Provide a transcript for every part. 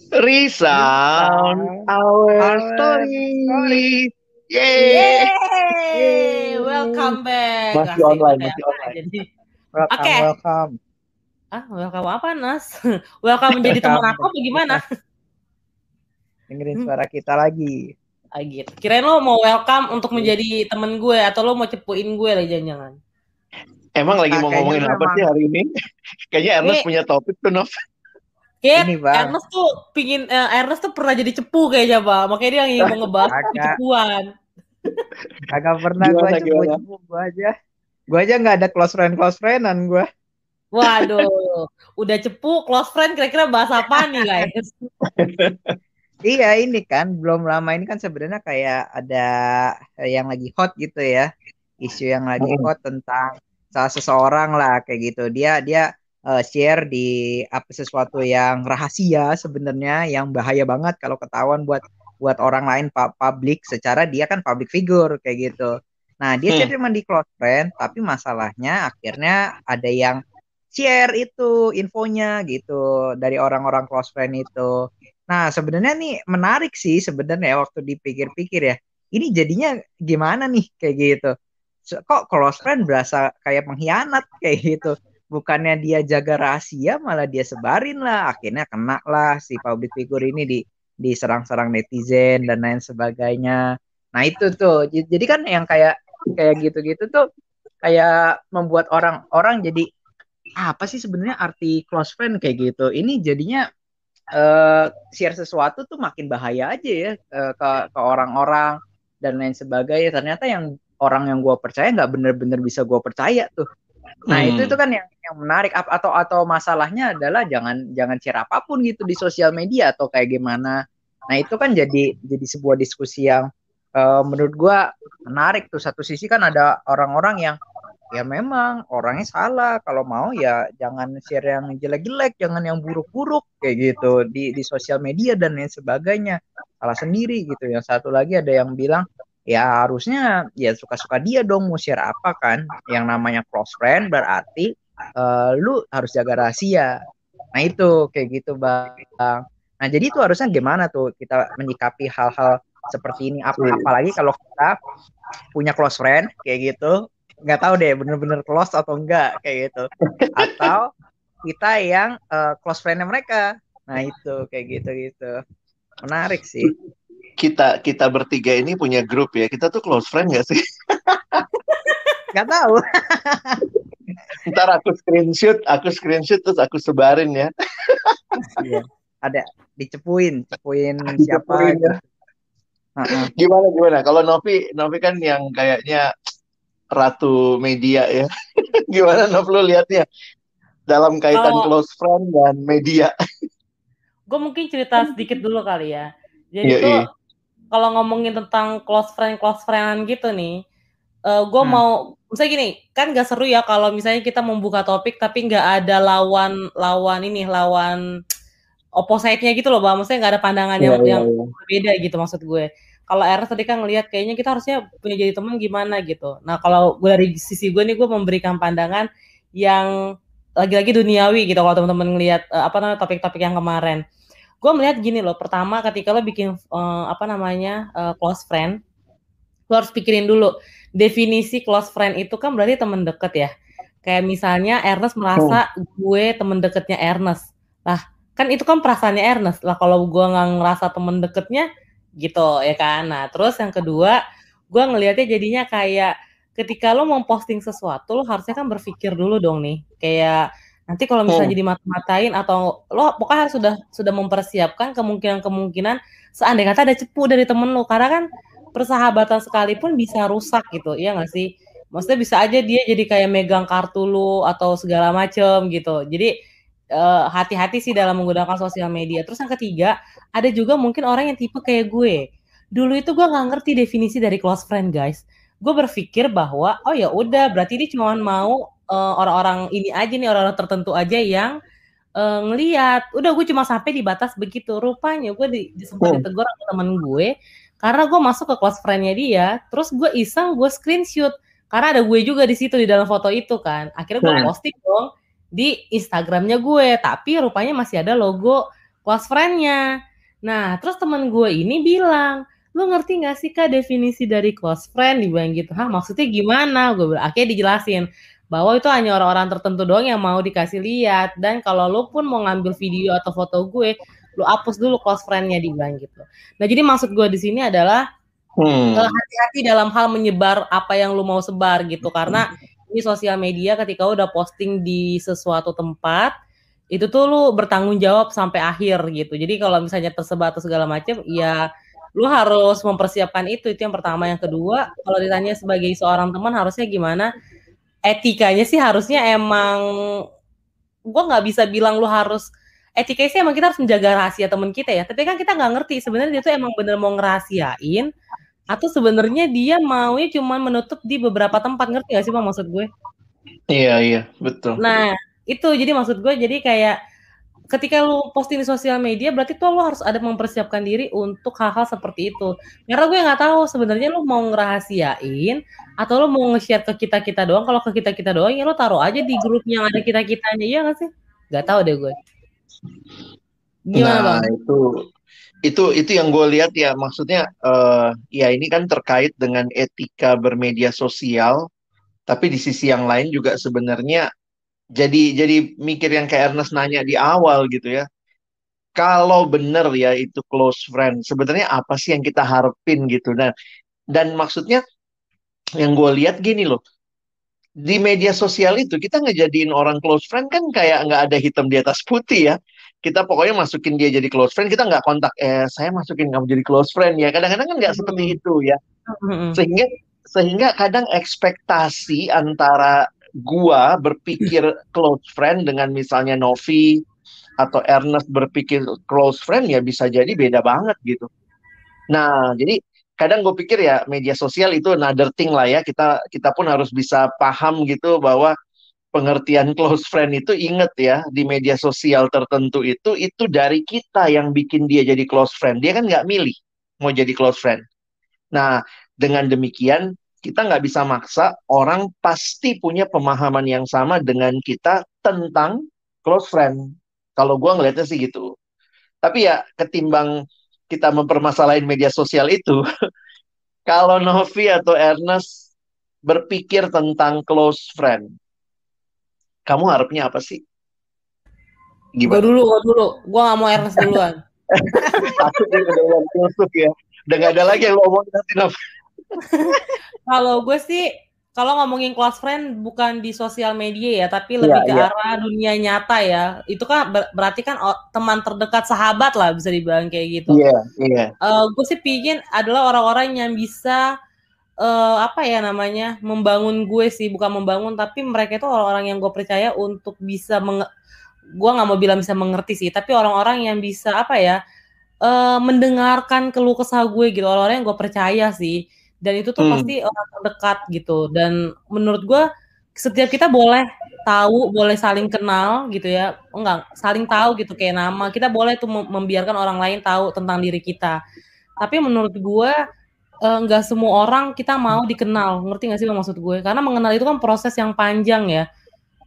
Resound our story. Yeay. Welcome back. Masih online. Jadi, Welcome. Welcome apa, Nas? Welcome menjadi teman aku apa gimana? Dengerin suara kita lagi. Gitu. Kirain lo mau welcome untuk menjadi temen gue atau lo mau cepuin gue lagi jangan-jangan. Emang lagi mau ngomongin apa sih hari ini? Kayaknya Ernest punya topik tuh, Nov. Ini Bang. Ernest tuh pernah jadi cepu kayaknya, Bang. Makanya dia ingin mau ngebahas kecepuan. Agak pernah gue cepu aja. Gue aja nggak ada close friendan gue. Waduh, udah cepu close friend kira-kira bahas apa nih guys? Iya ini kan belum lama ini kan sebenarnya kayak ada yang lagi hot gitu ya, isu yang lagi hot tentang salah seseorang lah kayak gitu. Dia share di sesuatu yang rahasia sebenarnya yang bahaya banget kalau ketahuan buat orang lain publik, secara dia kan public figure kayak gitu. Nah dia share cuma di close friend, tapi masalahnya akhirnya ada yang share itu infonya gitu dari orang-orang close friend itu. Nah sebenarnya nih menarik sih sebenarnya waktu dipikir-pikir ya, ini jadinya gimana nih kayak gitu. Kok close friend berasa kayak pengkhianat kayak gitu. Bukannya dia jaga rahasia malah dia sebarin lah, akhirnya kena lah si public figure ini diserang-serang netizen dan lain sebagainya. Nah itu tuh jadi kan yang kayak gitu-gitu tuh kayak membuat orang jadi apa sih sebenarnya arti close friend kayak gitu. Ini jadinya share sesuatu tuh makin bahaya aja ya ke orang-orang dan lain sebagainya. Ternyata orang yang gue percaya nggak bener-bener bisa gue percaya tuh. Nah itu kan yang menarik. Atau masalahnya adalah jangan share apapun gitu di sosial media atau kayak gimana. Nah itu kan jadi sebuah diskusi yang menurut gue menarik tuh. Satu sisi kan ada orang-orang yang ya memang orangnya salah, kalau mau ya jangan share yang jelek-jelek, jangan yang buruk-buruk kayak gitu di sosial media dan lain sebagainya, salah sendiri gitu. Yang satu lagi ada yang bilang ya harusnya ya suka-suka dia dong mau share apa kan, yang namanya close friend berarti lu harus jaga rahasia. Nah itu kayak gitu Bang. Nah jadi itu harusnya gimana tuh kita menyikapi hal-hal seperti ini, apalagi kalau kita punya close friend kayak gitu, nggak tahu deh bener-bener close atau enggak kayak gitu, atau kita yang close friend-nya mereka. Nah itu kayak gitu menarik sih. Kita bertiga ini punya grup ya, kita tuh close friend nggak sih? Nggak tahu. Ntar aku screenshot terus aku sebarin ya. Iya. Ada cepuin siapa gitu. Gimana kalau Novi kan yang kayaknya ratu media ya. Gimana Nov lu lihatnya dalam kaitan close friend dan media? Gue mungkin cerita sedikit dulu kali ya. Jadi kalau ngomongin tentang close friend gitu nih, gue mau misalnya gini, kan gak seru ya kalau misalnya kita membuka topik tapi nggak ada lawan opposite-nya gitu loh, Bang. Maksudnya nggak ada pandangan yang berbeda gitu maksud gue. Kalau Ernest tadi kan ngelihat kayaknya kita harusnya punya jadi teman gimana gitu. Nah kalau gue dari sisi gue nih, gue memberikan pandangan yang lagi-lagi duniawi gitu. Kalau teman-teman ngelihat topik-topik yang kemarin, gue melihat gini loh. Pertama ketika lo bikin close friend, lo harus pikirin dulu definisi close friend itu kan berarti teman deket ya. Kayak misalnya Ernest merasa gue teman deketnya Ernest, lah kan itu kan perasaannya Ernest lah. Kalau gue nggak ngerasa teman deketnya gitu ya kan. Nah terus yang kedua, gue ngelihatnya jadinya kayak ketika lo mau posting sesuatu, lo harusnya kan berpikir dulu dong nih, kayak nanti kalau misalnya jadi mata-matain atau lo pokoknya harus sudah mempersiapkan kemungkinan seandainya kata ada cepu dari temen lo, karena kan persahabatan sekalipun bisa rusak gitu, ya nggak sih? Maksudnya bisa aja dia jadi kayak megang kartu lo atau segala macem gitu. Jadi hati-hati sih dalam menggunakan sosial media. Terus yang ketiga, ada juga mungkin orang yang tipe kayak gue. Dulu itu gue nggak ngerti definisi dari close friend, guys. Gue berpikir bahwa oh ya udah berarti dia cuma mau orang-orang ini aja nih, orang-orang tertentu aja yang ngelihat. Udah gue cuma sampai di batas begitu. Rupanya gue sempat ditegur sama temen gue karena gue masuk ke close friend-nya dia. Terus gue iseng gue screenshot karena ada gue juga di situ di dalam foto itu kan. Akhirnya gue posting dong di Instagramnya gue, tapi rupanya masih ada logo close friend-nya. Nah, terus temen gue ini bilang, lu ngerti gak sih Kak definisi dari close friend? Dibilang gitu. Hah, maksudnya gimana? Gue bilang, akhirnya dijelasin bahwa itu hanya orang-orang tertentu doang yang mau dikasih lihat, dan kalau lu pun mau ngambil video atau foto gue, lu hapus dulu close friend-nya, dibilang gitu. Nah, jadi maksud gue di sini adalah hati-hati dalam hal menyebar apa yang lu mau sebar gitu, karena ini sosial media ketika udah posting di sesuatu tempat itu tuh lu bertanggung jawab sampai akhir gitu. Jadi kalau misalnya tersebar atau segala macam, ya lu harus mempersiapkan itu yang pertama. Yang kedua, kalau ditanya sebagai seorang teman harusnya gimana, etikanya sih harusnya emang gue nggak bisa bilang lu harus, etikanya sih emang kita harus menjaga rahasia teman kita ya, tapi kan kita nggak ngerti sebenarnya dia tuh emang bener mau ngerahasiain atau sebenarnya dia maunya cuma menutup di beberapa tempat, ngerti gak sih Bang maksud gue? Iya, betul. Nah, itu jadi maksud gue, jadi kayak ketika lu posting di sosial media berarti tuh lu harus ada mempersiapkan diri untuk hal-hal seperti itu. Karena gue nggak tahu sebenarnya lu mau ngerahasiain atau lu mau nge-share ke kita-kita doang. Kalau ke kita-kita doang ya lu taruh aja di grup yang ada kita-kitanya, iya nggak sih? Nggak tahu deh gue. Gimana Bang? Itu yang gue lihat ya, maksudnya ya ini kan terkait dengan etika bermedia sosial, tapi di sisi yang lain juga sebenarnya jadi mikir yang kayak Ernest nanya di awal gitu ya. Kalau bener ya itu close friend, sebenarnya apa sih yang kita harapin gitu. Nah, dan maksudnya yang gue lihat gini loh, di media sosial itu kita ngejadiin orang close friend kan kayak nggak ada hitam di atas putih ya. Kita pokoknya masukin dia jadi close friend, kita nggak kontak, saya masukin kamu jadi close friend ya. Kadang-kadang kan nggak seperti itu ya. Sehingga kadang ekspektasi antara gua berpikir close friend dengan misalnya Novi atau Ernest berpikir close friend ya bisa jadi beda banget gitu. Nah, jadi kadang gue pikir ya media sosial itu another thing lah ya. Kita pun harus bisa paham gitu bahwa pengertian close friend itu, inget ya, di media sosial tertentu itu dari kita yang bikin dia jadi close friend. Dia kan nggak milih mau jadi close friend. Nah, dengan demikian kita nggak bisa maksa, orang pasti punya pemahaman yang sama dengan kita tentang close friend. Kalau gue ngelihatnya sih gitu. Tapi ya ketimbang kita mempermasalahin media sosial itu, kalau Novi atau Ernest berpikir tentang close friend, kamu harapnya apa sih? Gue dulu. Gue gak mau Ernest duluan. Takut dia udah tusuk ya. Udah gak ada lagi yang lo omongin nanti, Nov. Kalau gue sih, kalau ngomongin close friend bukan di sosial media ya, tapi lebih ke arah dunia nyata ya. Itu kan berarti kan teman terdekat, sahabat lah bisa dibilang kayak gitu. Iya. Gue sih pingin adalah orang-orang yang bisa apa ya namanya, membangun gue sih, bukan membangun, tapi mereka itu orang-orang yang gue percaya untuk bisa gue nggak mau bilang bisa mengerti sih, tapi orang-orang yang bisa apa ya, mendengarkan keluh kesah gue gitu, orang-orang yang gue percaya sih, dan itu tuh pasti orang terdekat gitu. Dan menurut gue setiap kita boleh tahu, boleh saling kenal gitu ya, saling tahu gitu kayak nama, kita boleh tuh membiarkan orang lain tahu tentang diri kita. Tapi menurut gue nggak semua orang kita mau dikenal, ngerti nggak sih maksud gue? Karena mengenal itu kan proses yang panjang ya.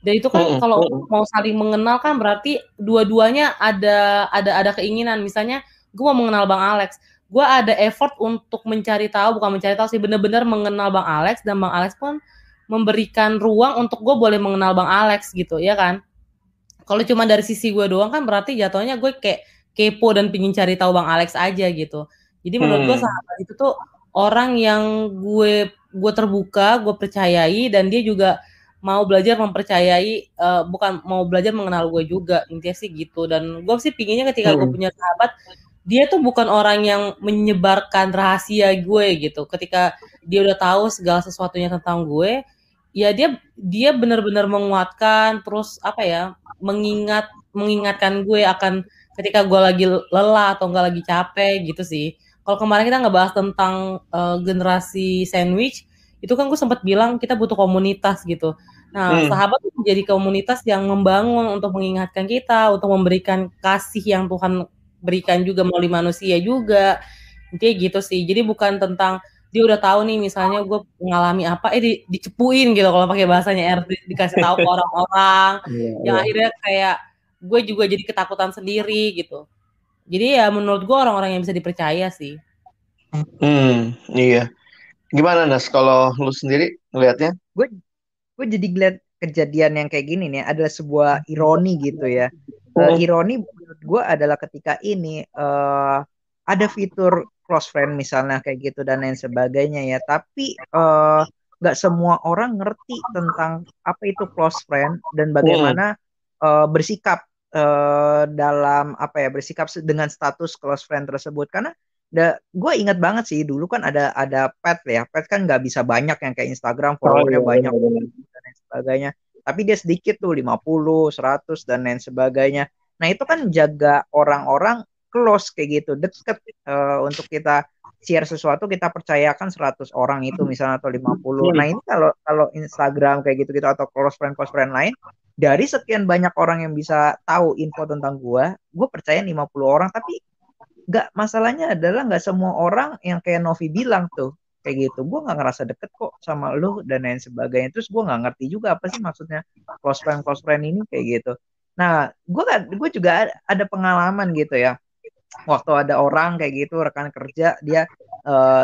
Dan itu kan kalau mau saling mengenal kan berarti dua-duanya ada keinginan. Misalnya gue mau mengenal Bang Alex, gue ada effort untuk mencari tahu, bukan mencari tahu sih, bener-bener mengenal Bang Alex, dan Bang Alex pun memberikan ruang untuk gue boleh mengenal Bang Alex gitu, ya kan? Kalau cuma dari sisi gue doang kan berarti jatuhnya gue kayak kepo dan pingin cari tahu Bang Alex aja gitu. Jadi menurut gue sahabat itu tuh orang yang gue terbuka, gue percayai, dan dia juga mau belajar mempercayai, bukan mau belajar mengenal gue juga, intinya sih gitu. Dan gue sih pinginnya ketika gue punya sahabat, dia tuh bukan orang yang menyebarkan rahasia gue gitu. Ketika dia udah tahu segala sesuatunya tentang gue, ya dia benar-benar menguatkan, terus apa ya, mengingatkan gue akan ketika gue lagi lelah atau nggak lagi capek gitu sih. Kalau kemarin kita ngebahas tentang generasi sandwich, itu kan gue sempat bilang kita butuh komunitas gitu. Nah, sahabat itu menjadi komunitas yang membangun untuk mengingatkan kita, untuk memberikan kasih yang Tuhan berikan juga melalui manusia juga. Intinya gitu sih. Jadi bukan tentang dia udah tahu nih misalnya gue mengalami apa, dicepuin gitu kalau pakai bahasanya dikasih tahu ke orang-orang, yang akhirnya kayak gue juga jadi ketakutan sendiri gitu. Jadi ya menurut gue orang-orang yang bisa dipercaya sih. Iya. Gimana Nas? Kalau lu sendiri ngelihatnya? Gue jadi ngeliat kejadian yang kayak gini nih adalah sebuah ironi gitu ya. Ironi menurut gue adalah ketika ini ada fitur close friend misalnya kayak gitu dan lain sebagainya ya. Tapi nggak semua orang ngerti tentang apa itu close friend dan bagaimana bersikap dalam apa ya, bersikap dengan status close friend tersebut. Karena gue ingat banget sih dulu kan ada pet ya. Pet kan nggak bisa banyak yang kayak Instagram followernya banyak dan lain sebagainya. Tapi dia sedikit tuh 50, 100 dan lain sebagainya. Nah, itu kan jaga orang-orang close kayak gitu, deket untuk kita share sesuatu kita percayakan 100 orang itu misalnya atau 50. Nah, ini kalau Instagram kayak gitu-gitu atau close friend lain, dari sekian banyak orang yang bisa tahu info tentang gue percaya 50 orang, tapi masalahnya adalah nggak semua orang yang kayak Novi bilang tuh kayak gitu, gue nggak ngerasa deket kok sama lu dan lain sebagainya. Terus gue nggak ngerti juga apa sih maksudnya close friend ini kayak gitu. Nah, gue juga ada pengalaman gitu ya, waktu ada orang kayak gitu rekan kerja dia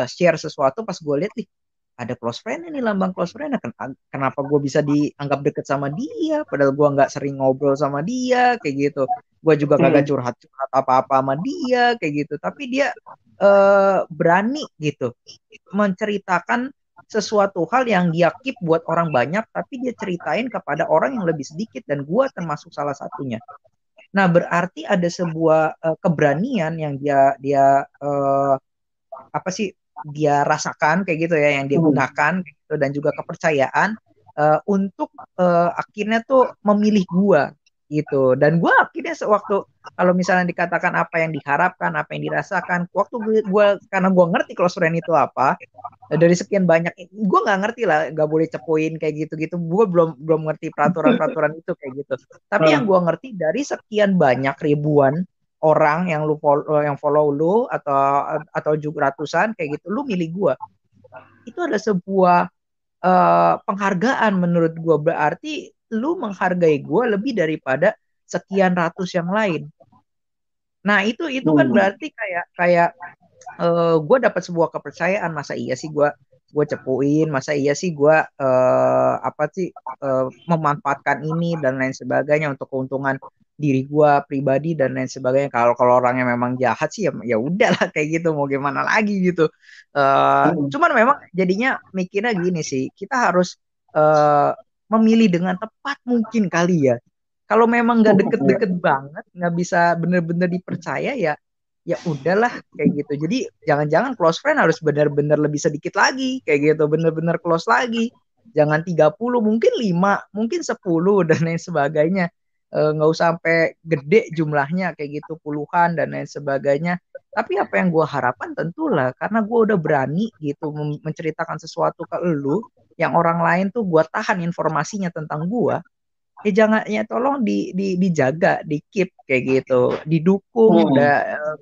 share sesuatu, pas gue lihat nih ada close friend ini, lambang close friend, kenapa gue bisa dianggap deket sama dia padahal gue nggak sering ngobrol sama dia kayak gitu, gue juga kagak curhat apa-apa sama dia kayak gitu, tapi dia berani gitu menceritakan sesuatu hal yang dia keep buat orang banyak, tapi dia ceritain kepada orang yang lebih sedikit dan gue termasuk salah satunya. Nah, berarti ada sebuah keberanian yang dia apa sih dia rasakan kayak gitu ya, yang dia gunakan gitu, dan juga kepercayaan untuk akhirnya tuh memilih gua gitu. Dan gua akhirnya sewaktu kalau misalnya dikatakan apa yang diharapkan, apa yang dirasakan, waktu gua karena gua ngerti close friend itu apa, dari sekian banyak gue nggak ngerti lah, nggak boleh cepuin kayak gitu-gitu, gue belum ngerti peraturan itu kayak gitu. Tapi yang gue ngerti dari sekian banyak ribuan orang yang follow lu atau juga ratusan kayak gitu, lu milih gue, itu adalah sebuah penghargaan menurut gue. Berarti lu menghargai gue lebih daripada sekian ratus yang lain. Nah, itu kan berarti kayak gue dapat sebuah kepercayaan. Masa iya sih gue cepuin, masa iya sih gue memanfaatkan ini dan lain sebagainya untuk keuntungan diri gue pribadi dan lain sebagainya. Kalau orangnya memang jahat sih ya udahlah kayak gitu, mau gimana lagi gitu. Cuman memang jadinya mikirnya gini sih, kita harus memilih dengan tepat mungkin kali ya. Kalau memang nggak deket-deket banget, nggak bisa bener-bener dipercaya ya udahlah kayak gitu. Jadi jangan-jangan close friend harus benar-benar lebih sedikit lagi kayak gitu, benar-benar close lagi. Jangan 30, mungkin 5, mungkin 10 dan lain sebagainya. Nggak usah sampai gede jumlahnya kayak gitu, puluhan dan lain sebagainya. Tapi apa yang gue harapkan tentulah karena gue udah berani gitu menceritakan sesuatu ke lu yang orang lain tuh gue tahan informasinya tentang gue, ya jangan, ya tolong dijaga, di keep kayak gitu, didukung.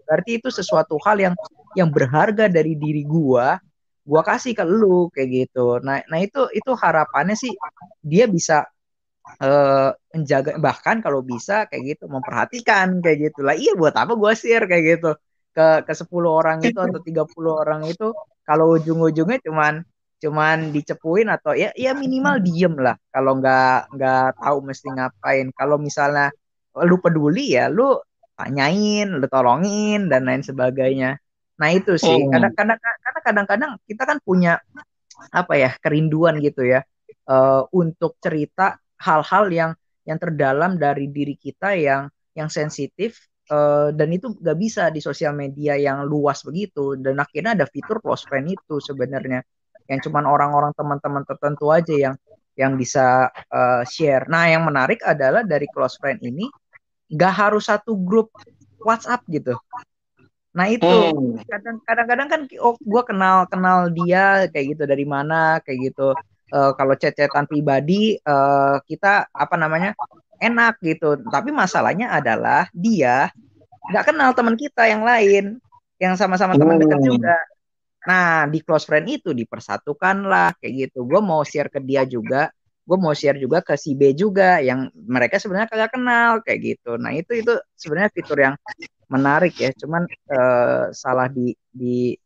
Berarti itu sesuatu hal yang berharga dari diri gua kasih ke lu kayak gitu. Nah itu harapannya sih dia bisa menjaga, bahkan kalau bisa kayak gitu memperhatikan kayak gitu lah. Iya, buat apa gua share kayak gitu ke 10 orang itu atau 30 orang itu kalau ujung-ujungnya cuman dicepuin atau ya minimal diem lah kalau nggak tahu mesti ngapain. Kalau misalnya lu peduli ya lu tanyain, lu tolongin dan lain sebagainya. Nah itu sih karena kadang-kadang kita kan punya apa ya, kerinduan gitu ya untuk cerita hal-hal yang terdalam dari diri kita yang sensitif, dan itu nggak bisa di sosial media yang luas begitu. Dan akhirnya ada fitur close friend itu sebenarnya yang cuman orang-orang teman-teman tertentu aja yang bisa share. Nah, yang menarik adalah dari close friend ini nggak harus satu grup WhatsApp gitu. Nah itu kadang-kadang kan gue kenal dia kayak gitu dari mana kayak gitu. Kalau chat-chatan pribadi kita apa namanya enak gitu. Tapi masalahnya adalah dia nggak kenal teman kita yang lain yang sama-sama teman dekat juga. Nah, di close friend itu dipersatukan lah kayak gitu. Gue mau share ke dia juga, gue mau share juga ke si B juga yang mereka sebenarnya kagak kenal kayak gitu. Nah, itu sebenarnya fitur yang menarik ya, cuman salah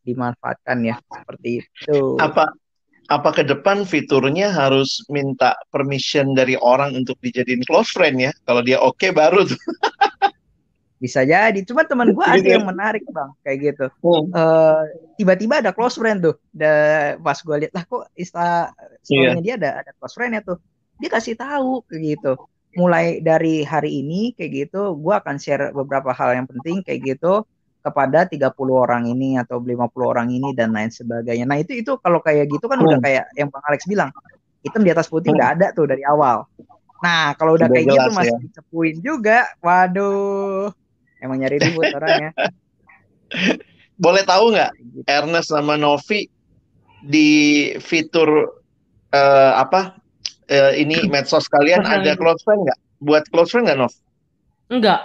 dimanfaatkan ya seperti itu. Apa apa ke depan fiturnya harus minta permission dari orang untuk dijadiin close friend ya? Kalau dia oke baru tuh. Bisa jadi, cuma teman gue ada Gitu ya. yang menarik bang kayak gitu. Hmm. Tiba-tiba ada close friend tuh. Pas gue lihat lah kok Iya. story-nya dia ada close friend ya tuh. Dia kasih tahu kayak gitu. Mulai dari hari ini kayak gitu, gue akan share beberapa hal yang penting kayak gitu kepada 30 orang ini atau 50 orang ini dan lain sebagainya. Nah, itu kalau kayak gitu kan udah Hmm. kayak yang Bang Alex bilang, hitam di atas putih Hmm. udah ada tuh dari awal. Nah, kalau udah Sudah kayak gitu jelas masih ya. dicepuin juga, waduh, emang nyari ribut orangnya. Boleh tahu nggak Kayak gitu. Ernest sama Novi di fitur ini medsos kalian Sosial ada media. close friend nggak? Buat close friend nggak, Nov? Enggak.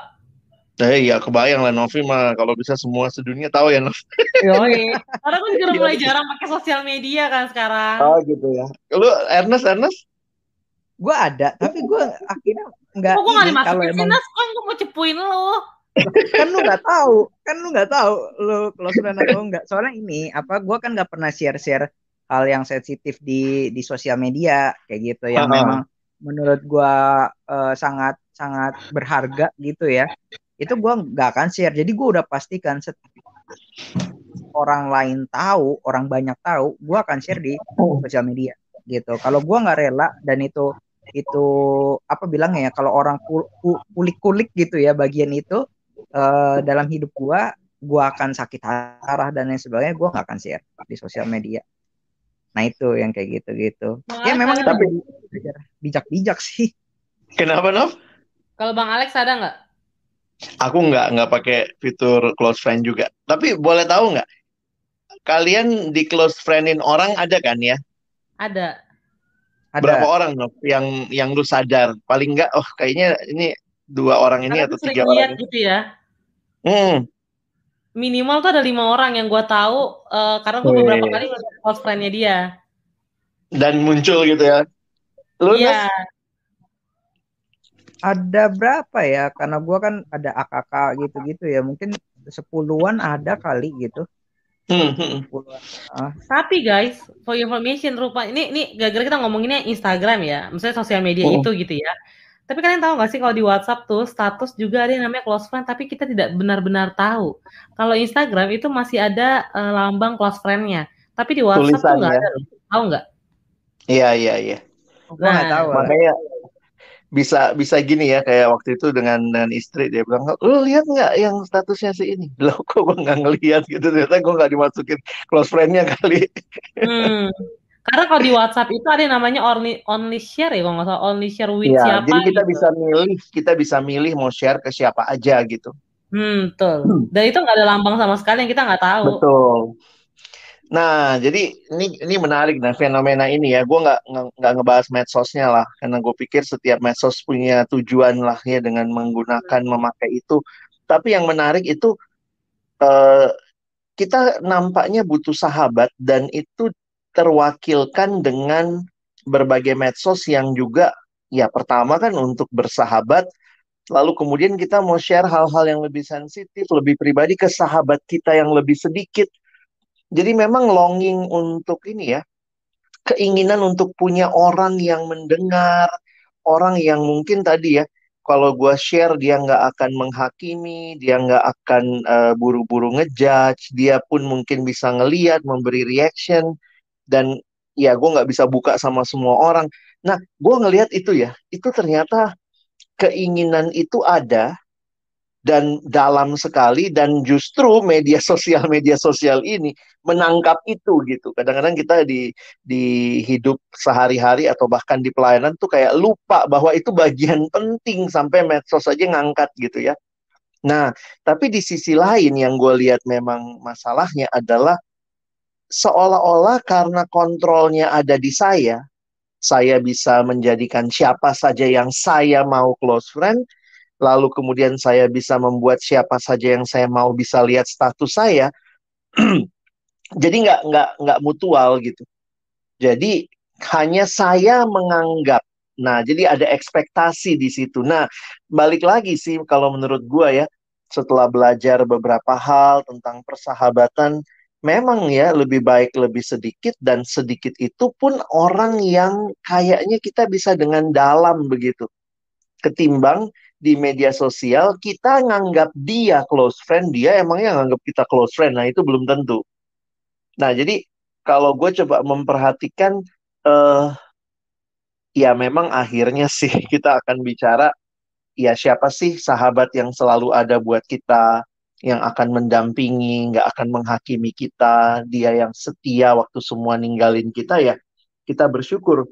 Iya, kebayang lah Novi mah kalau bisa semua sedunia tahu ya, Nov. Yoi. Karena aku juga udah mulai Gimana tuh? jarang pakai sosial media kan sekarang. Oh gitu ya. Lu Ernest? Gue ada, tapi gue akhirnya nggak Kok gue gak ini kalau dimasukin sih, emang Nas? Kan gue mau cepuin lo. kan lu nggak tahu lu close friend atau enggak. Soalnya ini apa gue kan nggak pernah share-share hal yang sensitif di sosial media kayak gitu yang Heeh. memang menurut gue sangat sangat berharga gitu ya. Itu gue nggak akan share. Jadi gue udah pastikan orang lain tahu, orang banyak tahu, gue akan share di sosial media gitu. Kalau gue nggak rela dan itu apa bilangnya ya, kalau orang kulik-kulik gitu ya bagian itu dalam hidup gue akan sakit parah dan lain sebagainya, gue nggak akan share di sosial media. Nah itu yang kayak gitu-gitu. Bang Ya Alex memang ada itu nggak? jadi bijak-bijak sih. Kenapa, Nov? Kalau Bang Alex ada nggak? Aku nggak pakai fitur close friend juga. Tapi boleh tahu nggak? Kalian di close friendin orang ada kan ya? Ada. Berapa Ada. orang, Nov? Yang lu sadar? Paling nggak, oh kayaknya ini 2 orang ini Karena atau tuh sering 3 orang lihat ini. gitu ya. Hmm. Minimal tuh ada 5 orang yang gue tahu karena gue beberapa kali Wih. ngeliat close friend-nya dia. Dan muncul gitu ya. Lu, Nes? Iya. Ada berapa ya? Karena gue kan ada AKK gitu-gitu ya. Mungkin 10-an ada kali gitu. Hmm. 10-an. Ah, Tapi guys, for your information ini gara-gara kita ngomonginnya Instagram ya, misalnya sosial media Hmm. itu gitu ya. Tapi kalian tahu nggak sih kalau di WhatsApp tuh status juga ada yang namanya close friend, tapi kita tidak benar-benar tahu. Kalau Instagram itu masih ada lambang close friend-nya, tapi di WhatsApp tuh nggak Tulisannya. ada loh. Tahu nggak? Iya. gue nggak tahu Nah, lah. Makanya bisa gini ya, kayak waktu itu dengan istri dia bilang, lu lihat nggak yang statusnya si ini? Loh kok gue nggak ngelihat gitu, ternyata gue nggak dimasukin close friend-nya kali. karena kalau di WhatsApp itu ada yang namanya only share ya, kalau nggak salah only share with Iya, siapa jadi kita gitu. bisa milih mau share ke siapa aja gitu. Betul. Dan itu nggak ada lambang sama sekali yang kita nggak tahu. Betul. Nah, jadi ini menarik dan fenomena ini ya. Gue nggak ngebahas medsosnya lah, karena gue pikir setiap medsos punya tujuan lah ya dengan menggunakan memakai itu. Tapi yang menarik itu eh, kita nampaknya butuh sahabat dan itu terwakilkan dengan berbagai medsos yang juga ya pertama kan untuk bersahabat, lalu kemudian kita mau share hal-hal yang lebih sensitif, lebih pribadi ke sahabat kita yang lebih sedikit. Jadi memang longing untuk ini ya, keinginan untuk punya orang yang mendengar, orang yang mungkin tadi ya, kalau gue share dia nggak akan menghakimi, dia nggak akan buru-buru ngejudge, dia pun mungkin bisa ngeliat, memberi reaction, dan ya gue nggak bisa buka sama semua orang. Nah, gue ngelihat itu ya, itu ternyata keinginan itu ada dan dalam sekali dan justru media sosial ini menangkap itu gitu. Kadang-kadang kita di hidup sehari-hari atau bahkan di pelayanan tuh kayak lupa bahwa itu bagian penting sampai medsos aja ngangkat gitu ya. Nah, tapi di sisi lain yang gue lihat memang masalahnya adalah seolah-olah karena kontrolnya ada di saya bisa menjadikan siapa saja yang saya mau close friend, lalu kemudian saya bisa membuat siapa saja yang saya mau bisa lihat status saya. Jadi nggak mutual gitu. Jadi hanya saya menganggap. Nah, jadi ada ekspektasi di situ. Nah, balik lagi sih kalau menurut gua ya, setelah belajar beberapa hal tentang persahabatan, memang ya lebih baik lebih sedikit, dan sedikit itu pun orang yang kayaknya kita bisa dengan dalam begitu. Ketimbang di media sosial kita nganggap dia close friend, dia emangnya nganggap kita close friend. Nah, itu belum tentu. Nah, jadi kalau gue coba memperhatikan, eh ya memang akhirnya sih kita akan bicara, ya siapa sih sahabat yang selalu ada buat kita, yang akan mendampingi, nggak akan menghakimi kita, dia yang setia waktu semua ninggalin kita ya. Kita bersyukur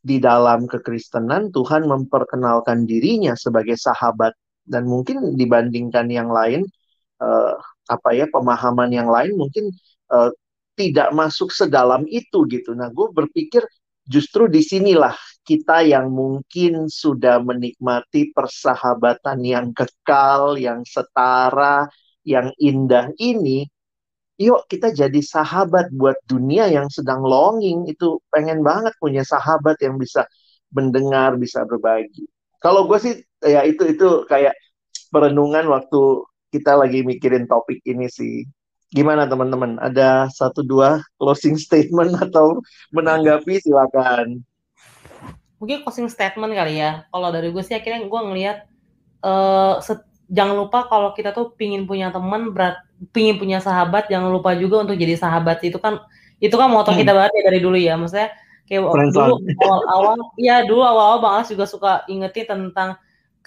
di dalam kekristenan Tuhan memperkenalkan dirinya sebagai sahabat, dan mungkin dibandingkan yang lain, eh, apa ya, pemahaman yang lain mungkin eh, tidak masuk sedalam itu gitu. Nah, gue berpikir justru disinilah kita yang mungkin sudah menikmati persahabatan yang kekal, yang setara, yang indah ini. Yuk kita jadi sahabat buat dunia yang sedang longing, itu pengen banget punya sahabat yang bisa mendengar, bisa berbagi. Kalau gue sih ya itu kayak perenungan waktu kita lagi mikirin topik ini sih. Gimana teman-teman? Ada satu dua closing statement atau menanggapi, silakan. Mungkin closing statement kali ya. Kalau dari gue sih akhirnya gue ngelihat jangan lupa kalau kita tuh pingin punya teman, pingin punya sahabat, jangan lupa juga untuk jadi sahabat. Itu kan moto kita banget ya dari dulu ya. Maksudnya kayak dulu awal-awal Bang Alas juga suka ingetin tentang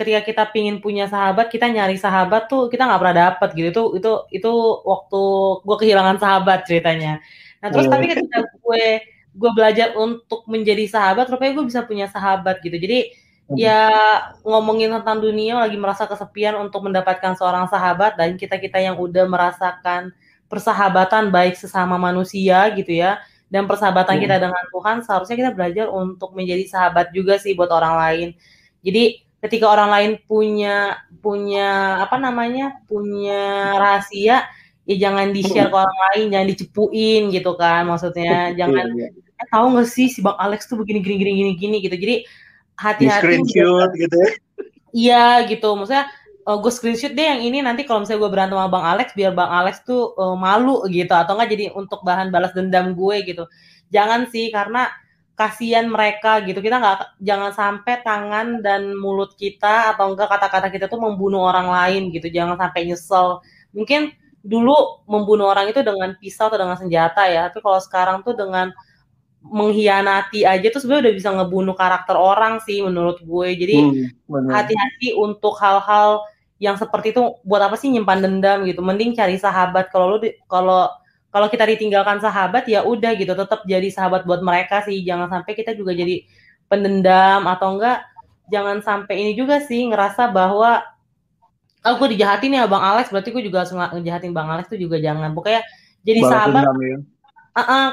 ketika kita pingin punya sahabat, kita nyari sahabat tuh kita nggak pernah dapet gitu. Itu waktu gue kehilangan sahabat ceritanya. Nah terus tapi ketika gue belajar untuk menjadi sahabat, rupanya gue bisa punya sahabat gitu. Jadi ya ngomongin tentang dunia lagi merasa kesepian untuk mendapatkan seorang sahabat, dan kita yang udah merasakan persahabatan baik sesama manusia gitu ya, dan persahabatan kita dengan Tuhan, seharusnya kita belajar untuk menjadi sahabat juga sih buat orang lain. Jadi ketika orang lain punya rahasia, ya jangan di-share ke orang lain, jangan dicepuin gitu kan, maksudnya jangan tahu nggak sih si Bang Alex tuh begini gitu. Jadi hati-hati screenshot gitu ya. Iya gitu, maksudnya gue screenshot deh yang ini, nanti kalau misalnya gue berantem sama Bang Alex, biar Bang Alex tuh malu gitu, atau enggak jadi untuk bahan balas dendam gue gitu. Jangan sih, karena kasihan mereka gitu. Kita jangan sampai tangan dan mulut kita atau enggak kata-kata kita tuh membunuh orang lain gitu. Jangan sampai nyesel. Mungkin dulu membunuh orang itu dengan pisau atau dengan senjata ya, tapi kalau sekarang tuh dengan mengkhianati aja tuh sebenarnya udah bisa ngebunuh karakter orang sih menurut gue. Jadi hati-hati untuk hal-hal yang seperti itu. Buat apa sih nyimpan dendam gitu? Mending cari sahabat. Kalau kita ditinggalkan sahabat, ya udah gitu, tetap jadi sahabat buat mereka sih. Jangan sampai kita juga jadi pendendam, atau enggak jangan sampai ini juga sih ngerasa bahwa gue dijahatin ya Bang Alex, berarti gue juga harus ngejahatin Bang Alex. Tuh juga jangan. Pokoknya jadi sahabat.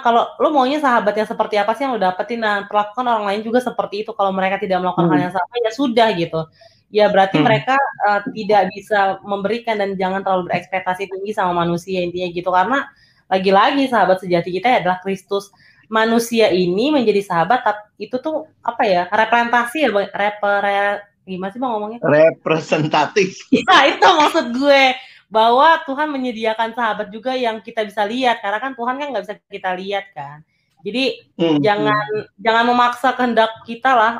Kalau lo maunya sahabat yang seperti apa sih yang lo dapetin, dan perlakukan orang lain juga seperti itu. Kalau mereka tidak melakukan hal yang sama, ya sudah gitu. Ya berarti mereka tidak bisa memberikan, dan jangan terlalu berekspektasi tinggi sama manusia, intinya gitu. Karena lagi-lagi sahabat sejati kita adalah Kristus. Manusia ini menjadi sahabat, itu tuh apa ya? Representasi ya, gimana sih Bang ngomongnya? Representatif. Ya itu maksud gue. Bahwa Tuhan menyediakan sahabat juga yang kita bisa lihat, karena kan Tuhan kan nggak bisa kita lihat kan. Jadi jangan memaksa kehendak kita lah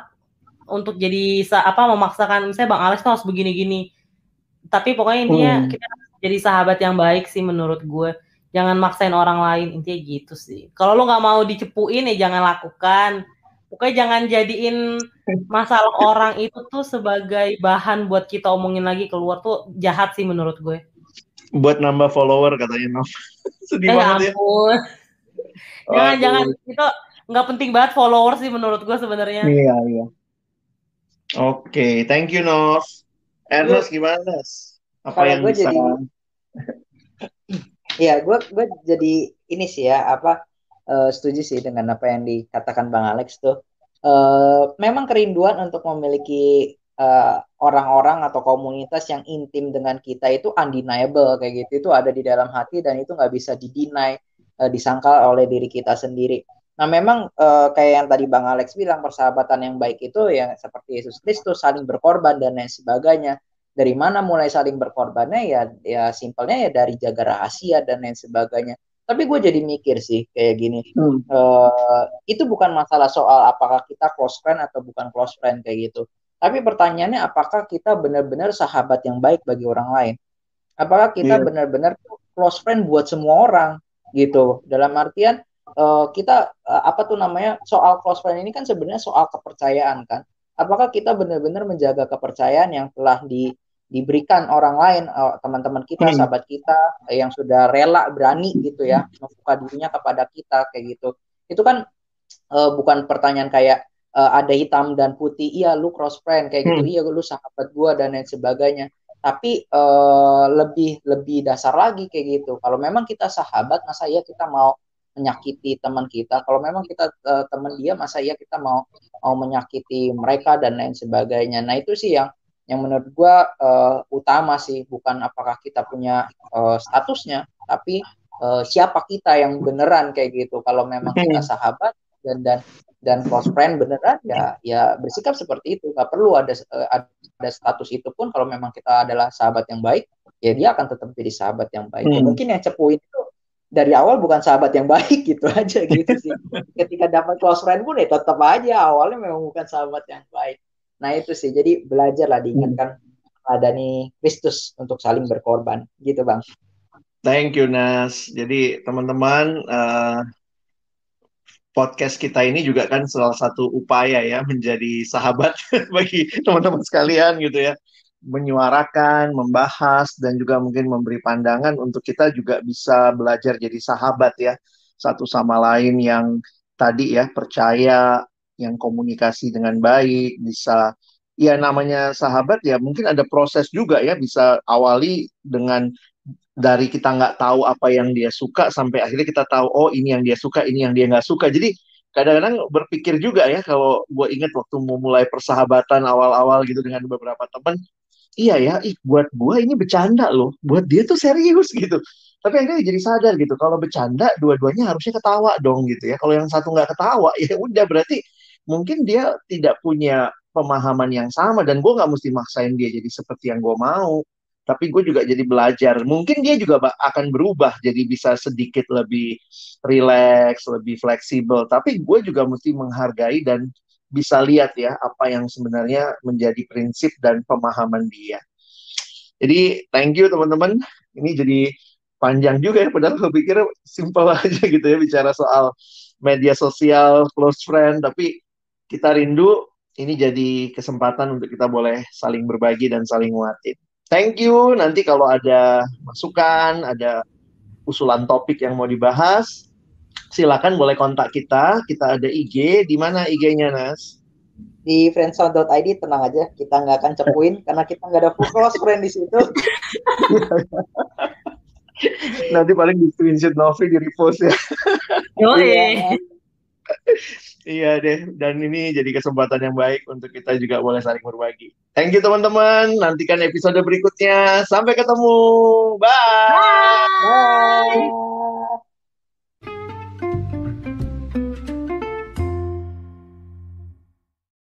untuk jadi memaksakan misalnya Bang Alex tuh harus begini-gini. Tapi pokoknya intinya kita jadi sahabat yang baik sih menurut gue. Jangan maksain orang lain, intinya gitu sih. Kalau lo nggak mau dicepuin ya jangan lakukan. Pokoknya jangan jadiin masalah orang itu tuh sebagai bahan buat kita omongin lagi keluar, tuh jahat sih menurut gue. Buat nambah follower katanya, Nov. Sedih banget ampun. Ya. Jangan itu nggak penting banget follower sih menurut gue sebenarnya. Iya. Oke, thank you Nov. Ernest gimana? Apa yang gue bisa? Iya, gue jadi ini sih ya, setuju sih dengan apa yang dikatakan Bang Alex tuh. Memang kerinduan untuk memiliki orang-orang atau komunitas yang intim dengan kita itu undeniable kayak gitu, itu ada di dalam hati dan itu nggak bisa didinai. disangkal oleh diri kita sendiri. Nah, memang kayak yang tadi Bang Alex bilang, persahabatan yang baik itu yang seperti Yesus Kristus, saling berkorban dan lain sebagainya. Dari mana mulai saling berkorbannya? Ya simpelnya ya dari jaga rahasia dan lain sebagainya. Tapi gue jadi mikir sih kayak gini, itu bukan masalah soal apakah kita close friend atau bukan close friend kayak gitu. Tapi pertanyaannya, apakah kita benar-benar sahabat yang baik bagi orang lain? Apakah kita benar-benar close friend buat semua orang gitu? Dalam artian kita apa tuh namanya, soal close friend ini kan sebenarnya soal kepercayaan kan? Apakah kita benar-benar menjaga kepercayaan yang telah diberikan orang lain, teman-teman kita, sahabat kita yang sudah rela berani gitu ya membuka dirinya kepada kita kayak gitu? Itu kan bukan pertanyaan kayak ada hitam dan putih, iya lu close friend kayak gitu, iya lu sahabat gua dan lain sebagainya. Tapi lebih dasar lagi kayak gitu. Kalau memang kita sahabat, masa iya kita mau menyakiti teman kita? Kalau memang kita teman dia, masa iya kita mau menyakiti mereka dan lain sebagainya? Nah, itu sih yang menurut gua utama sih, bukan apakah kita punya statusnya, tapi siapa kita yang beneran kayak gitu. Kalau memang kita sahabat dan close friend beneran, ya bersikap seperti itu. Gak perlu ada status itu pun. Kalau memang kita adalah sahabat yang baik, ya dia akan tetap jadi sahabat yang baik. Ya, mungkin yang cepuin itu dari awal bukan sahabat yang baik gitu aja gitu sih. Ketika dapat close friend pun ya tetap aja awalnya memang bukan sahabat yang baik. Nah itu sih, jadi belajarlah diingatkan ada nih Kristus untuk saling berkorban gitu Bang. Thank you Nas. Jadi teman-teman, podcast kita ini juga kan salah satu upaya ya menjadi sahabat bagi teman-teman sekalian gitu ya. Menyuarakan, membahas, dan juga mungkin memberi pandangan untuk kita juga bisa belajar jadi sahabat ya. Satu sama lain yang tadi ya percaya, yang komunikasi dengan baik, bisa, ya namanya sahabat ya mungkin ada proses juga ya, bisa awali dengan dari kita nggak tahu apa yang dia suka sampai akhirnya kita tahu, oh ini yang dia suka, ini yang dia nggak suka. Jadi kadang-kadang berpikir juga ya, kalau gue ingat waktu mau mulai persahabatan awal-awal gitu dengan beberapa teman, iya ya, buat gue ini bercanda loh, buat dia tuh serius gitu. Tapi akhirnya jadi sadar gitu, kalau bercanda dua-duanya harusnya ketawa dong gitu ya. Kalau yang satu nggak ketawa, ya udah berarti mungkin dia tidak punya pemahaman yang sama, dan gue nggak mesti maksain dia jadi seperti yang gue mau. Tapi gue juga jadi belajar. Mungkin dia juga akan berubah, jadi bisa sedikit lebih rileks, lebih fleksibel. Tapi gue juga mesti menghargai dan bisa lihat ya apa yang sebenarnya menjadi prinsip dan pemahaman dia. Jadi thank you teman-teman. Ini jadi panjang juga ya, padahal gue pikir simple aja gitu ya bicara soal media sosial, close friend, tapi kita rindu ini jadi kesempatan untuk kita boleh saling berbagi dan saling nguatin. Thank you. Nanti kalau ada masukan, ada usulan topik yang mau dibahas, silakan boleh kontak kita. Kita ada IG. Di mana IG-nya, Nas? Di friendzone.id, tenang aja, kita nggak akan cepuin karena kita nggak ada full close friend di situ. Nanti paling di screenshot Novi, di repost ya. Iya deh, dan ini jadi kesempatan yang baik untuk kita juga boleh saling berbagi. Thank you teman-teman, nantikan episode berikutnya. Sampai ketemu, bye. Bye.